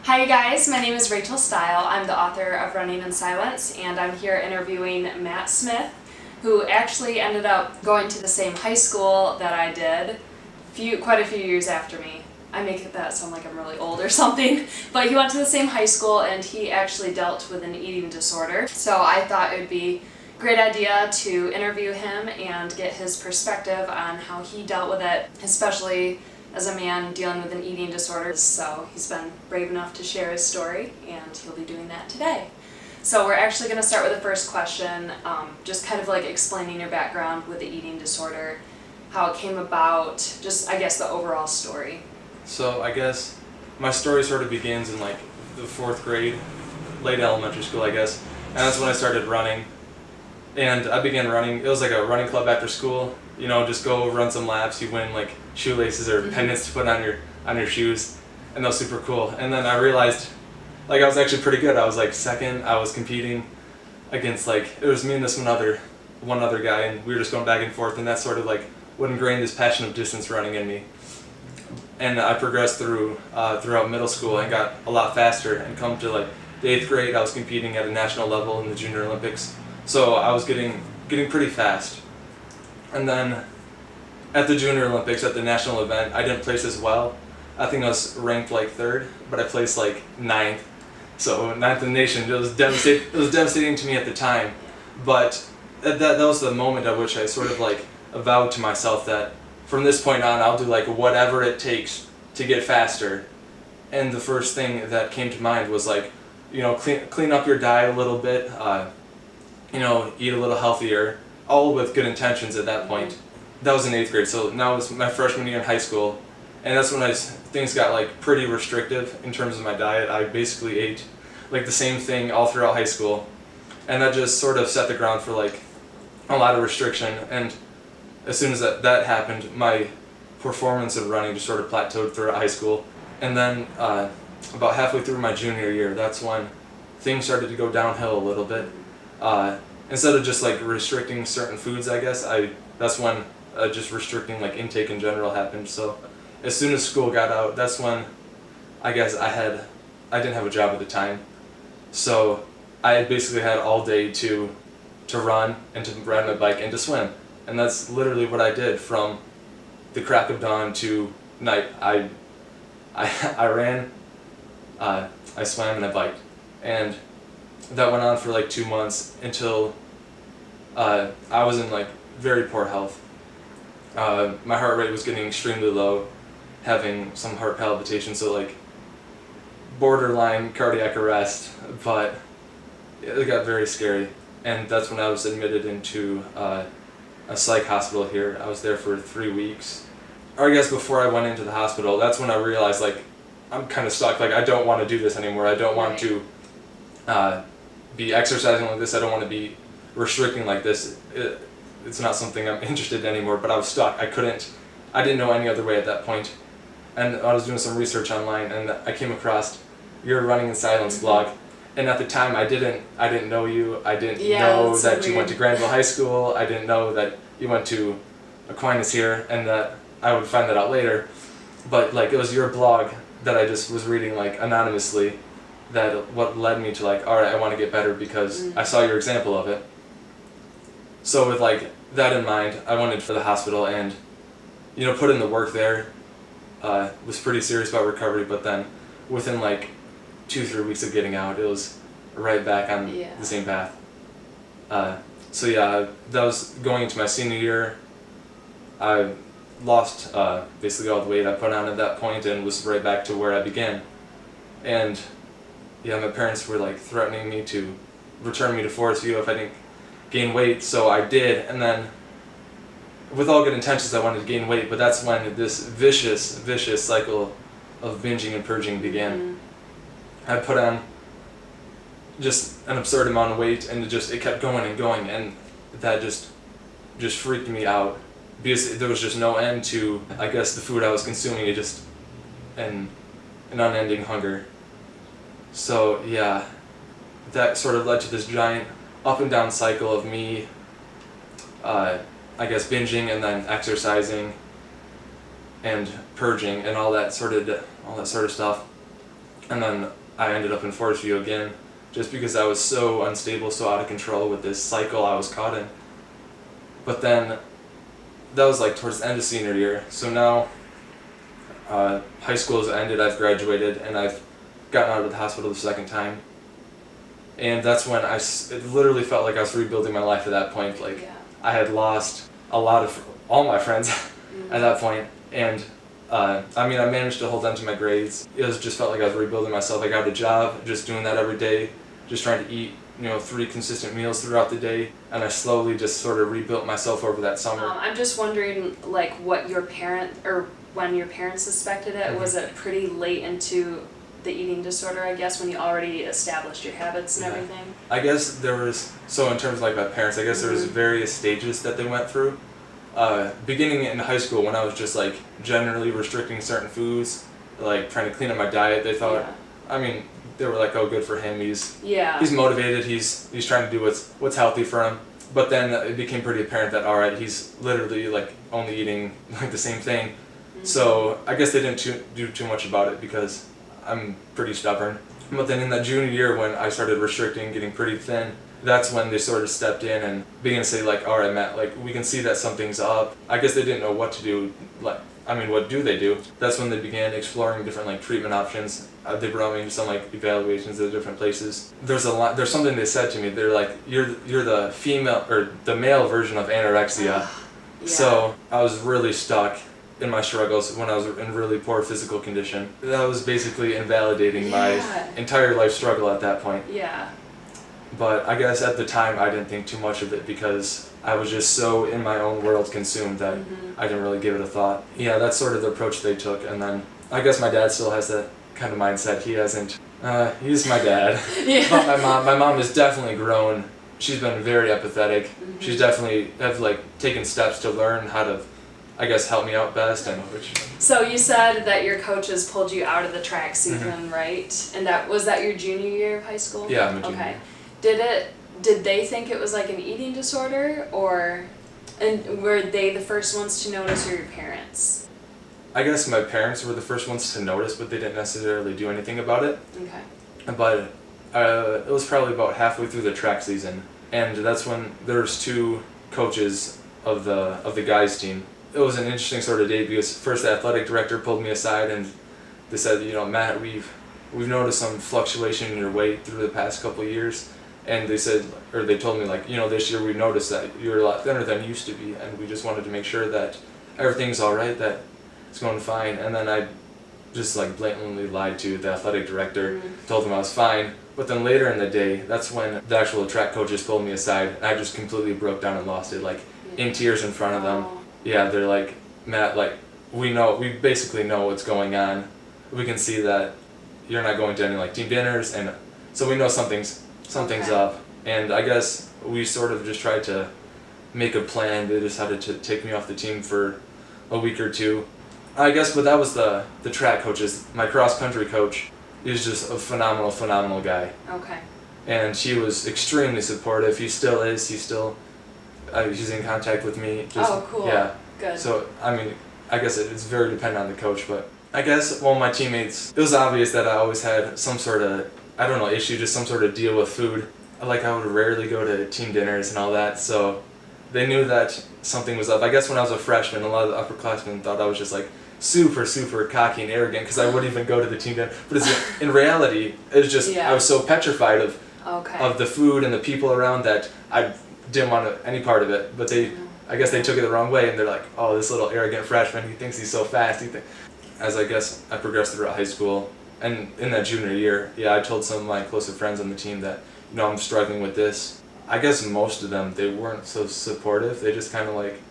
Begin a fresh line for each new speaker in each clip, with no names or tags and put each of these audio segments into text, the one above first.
Hi guys, my name is Rachel Stile. I'm the author of Running in Silence, and I'm here interviewing Matt Smith, who actually ended up going to the same high school that I did quite a few years after me. I make that sound like I'm really old or something, but he went to the same high school and he actually dealt with an eating disorder. So I thought it would be a great idea to interview him and get his perspective on how he dealt with it, especially as a man dealing with an eating disorder. So he's been brave enough to share his story, and he'll be doing that today. So we're actually going to start with the first question, just kind of like explaining your background with the eating disorder, how it came about, just I guess the overall story.
So I guess my story sort of begins in like the 4th grade, late elementary school I guess, and that's when I started running. And I began running. It was like a running club after school. You know, just go run some laps. You win like shoelaces or pendants to put on your shoes, and that was super cool. And then I realized, like, I was actually pretty good. I was like second. I was competing against like it was me and this one other guy, and we were just going back and forth. And that sort of like what ingrained this passion of distance running in me. And I progressed throughout middle school and got a lot faster. And come to like the 8th grade, I was competing at a national level in the Junior Olympics. So I was getting pretty fast. And then at the Junior Olympics, at the national event, I didn't place as well. I think I was ranked like 3rd, but I placed like 9th. So 9th in the nation. It was devastating to me at the time. But that was the moment at which I sort of like vowed to myself that from this point on, I'll do like whatever it takes to get faster. And the first thing that came to mind was like, you know, clean up your diet a little bit, you know, eat a little healthier, all with good intentions at that point. That was in 8th grade, so now it was my freshman year in high school, and that's when things got like pretty restrictive in terms of my diet. I basically ate like the same thing all throughout high school, and that just sort of set the ground for like a lot of restriction. And as soon as that happened, my performance in running just sort of plateaued throughout high school. And then about halfway through my junior year, that's when things started to go downhill a little bit. Instead of just like restricting certain foods, I guess, that's when just restricting like intake in general happened. So as soon as school got out, that's when I guess I didn't have a job at the time. So I basically had all day to run and to ride my bike and to swim. And that's literally what I did from the crack of dawn to night. I ran, I swam, and I biked. And that went on for like 2 months until I was in like very poor health. My heart rate was getting extremely low, having some heart palpitations, so like borderline cardiac arrest, but it got very scary. And that's when I was admitted into a psych hospital here. I was there for 3 weeks. Or I guess before I went into the hospital, that's when I realized like I'm kind of stuck. Like I don't want to do this anymore. I don't want to be exercising like this. I don't want to be restricting like this. It's not something I'm interested in anymore, but I was stuck. I didn't know any other way at that point. And I was doing some research online, and I came across your Running in Silence blog. And at the time, I didn't know you. I didn't know that you went to Granville High School. I didn't know that you went to Aquinas here, and that I would find that out later. But like it was your blog that I just was reading like anonymously, that what led me to like, all right, I want to get better because I saw your example of it. So with like that in mind, I went into the hospital and, you know, put in the work there. Was pretty serious about recovery, but then within like 2-3 weeks of getting out, it was right back on the same path. So yeah, that was going into my senior year. I lost basically all the weight I put on at that point and was right back to where I began. And yeah, my parents were like threatening me to return me to Forest View if I didn't gain weight, so I did. And then with all good intentions, I wanted to gain weight, but that's when this vicious cycle of binging and purging began. I put on just an absurd amount of weight, and it kept going and going, and that just freaked me out because there was just no end to, I guess, the food I was consuming. It just an unending hunger. So yeah, that sort of led to this giant up and down cycle of me, I guess, binging and then exercising and purging and all that sort of stuff. And then I ended up in Forest View again, just because I was so unstable, so out of control with this cycle I was caught in. But then, that was like towards the end of senior year, so now high school has ended, I've graduated, and I've gotten out of the hospital the second time. And that's when it literally felt like I was rebuilding my life at that point. Like,
Yeah.
I had lost all my friends at that point, and I managed to hold on to my grades. Just felt like I was rebuilding myself. I got a job, just doing that every day, just trying to eat, 3 consistent meals throughout the day, and I slowly just sort of rebuilt myself over that summer.
I'm just wondering, like, what your when your parents suspected it, was it pretty late into the eating disorder, I guess, when you already established your habits and everything?
I guess there was, so in terms of like my parents, I guess there was various stages that they went through. Beginning in high school, when I was just like generally restricting certain foods, like trying to clean up my diet, they thought, they were like, oh, good for him, he's motivated, he's trying to do what's healthy for him. But then it became pretty apparent that, all right, he's literally like only eating like the same thing. So I guess they didn't do too much about it because I'm pretty stubborn. But then in that junior year, when I started restricting, getting pretty thin, that's when they sort of stepped in and began to say, like, all right, Matt, like, we can see that something's up. I guess they didn't know what to do. What do they do? That's when they began exploring different like treatment options. They brought me to some like evaluations at different places. There's something they said to me. They're like, you're the female or the male version of anorexia. So I was really stuck in my struggles when I was in really poor physical condition. That was basically invalidating my entire life struggle at that point.
Yeah.
But I guess at the time I didn't think too much of it because I was just so in my own world consumed that I didn't really give it a thought. Yeah, that's sort of the approach they took. And then I guess my dad still has that kind of mindset. He hasn't, he's my dad. But my mom has definitely grown. She's been very empathetic. She's definitely taken steps to learn how to, I guess, help me out best.
So you said that your coaches pulled you out of the track season, right? And was that your junior year of high school?
Yeah, I'm a junior.
Okay. Did they think it was like an eating disorder, and were they the first ones to notice, or your parents?
I guess my parents were the first ones to notice, but they didn't necessarily do anything about it.
Okay.
But it was probably about halfway through the track season, and that's when there was 2 coaches of the guys team. It was an interesting sort of day because first the athletic director pulled me aside and they said, Matt, we've noticed some fluctuation in your weight through the past couple of years. And they told me, like, this year we noticed that you're a lot thinner than you used to be, and we just wanted to make sure that everything's all right, that it's going fine. And then I just like blatantly lied to the athletic director, told him I was fine. But then later in the day, that's when the actual track coaches pulled me aside, and I just completely broke down and lost it, like in tears in front of them. Yeah, they're like, Matt, like, we basically know what's going on. We can see that you're not going to any like team dinners, and so we know something's up. And I guess we sort of just tried to make a plan. They decided to take me off the team for a week or 2. I guess, but that was the track coaches. My cross country coach is just a phenomenal guy.
Okay.
And she was extremely supportive. He still is. He's in contact with me.
Cool.
Yeah.
Good.
So, I guess it's very dependent on the coach, but I guess, my teammates, it was obvious that I always had some sort of, issue, just some sort of deal with food. Like, I would rarely go to team dinners and all that, so they knew that something was up. I guess when I was a freshman, a lot of the upperclassmen thought I was just like super cocky and arrogant because I wouldn't even go to the team dinner. But in reality, it was just, I was so petrified of the food and the people around that I didn't want any part of it. But I guess they took it the wrong way, and they're like, oh, this little arrogant freshman, he thinks he's so fast. As I guess I progressed throughout high school, and in that junior year, I told some of my closer friends on the team that, I'm struggling with this. I guess most of them, they weren't so supportive. They just kind of like,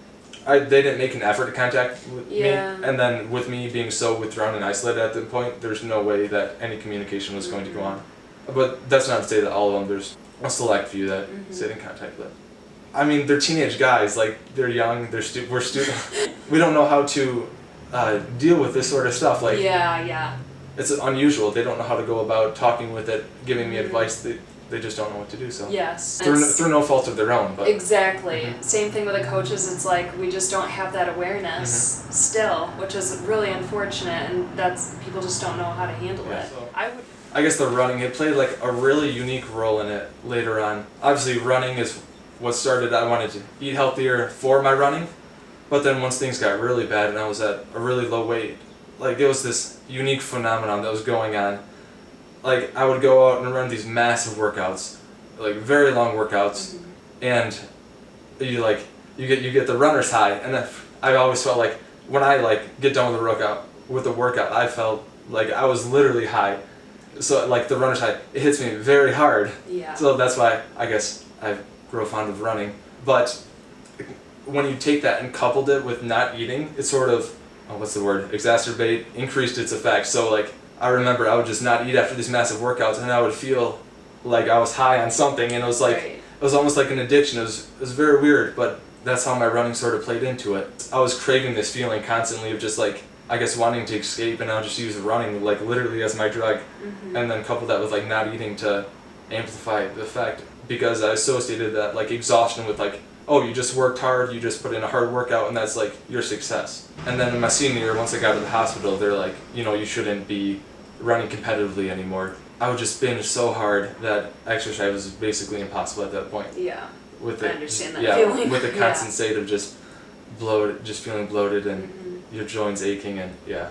they didn't make an effort to contact me. And then with me being so withdrawn and isolated at that point, there's no way that any communication was going to go on. But that's not to say that all of them, there's a select few that stayed in contact with. They're teenage guys, like, they're young, we're students. We don't know how to deal with this sort of stuff. Like, it's unusual. They don't know how to go about talking with it, giving me advice. they just don't know what to do. So
Yes.
through no fault of their own. But
exactly. Same thing with the coaches. It's like we just don't have that awareness still, which is really unfortunate, and that's people just don't know how to handle it.
So
I
I guess the running, it played like a really unique role in it later on. Obviously running is what started, I wanted to eat healthier for my running, but then once things got really bad and I was at a really low weight, like it was this unique phenomenon that was going on. Like I would go out and run these massive workouts, like very long workouts, and you get the runner's high, and then I always felt like when I like get done with the workout, I felt like I was literally high. So like the runner's high, it hits me very hard.
Yeah.
So that's why I guess I grew fond of running. But when you take that and coupled it with not eating, it sort of, increased its effect. So like I remember I would just not eat after these massive workouts, and I would feel like I was high on something, and it was like it was almost like an addiction. It was very weird, but that's how my running sort of played into it. I was craving this feeling constantly of just like, I guess, wanting to escape, and I'll just use running like literally as my drug, and then couple that with like not eating to amplify the effect, because I associated that like exhaustion with like, oh, you just worked hard, you just put in a hard workout, and that's like your success. And then in my senior year, once I got to the hospital, they're like, you know, you shouldn't be running competitively anymore. I would just binge so hard that exercise was basically impossible at that point.
Yeah.
With
I understand that feeling.
With the constant state of just feeling bloated and your joints aching, and yeah.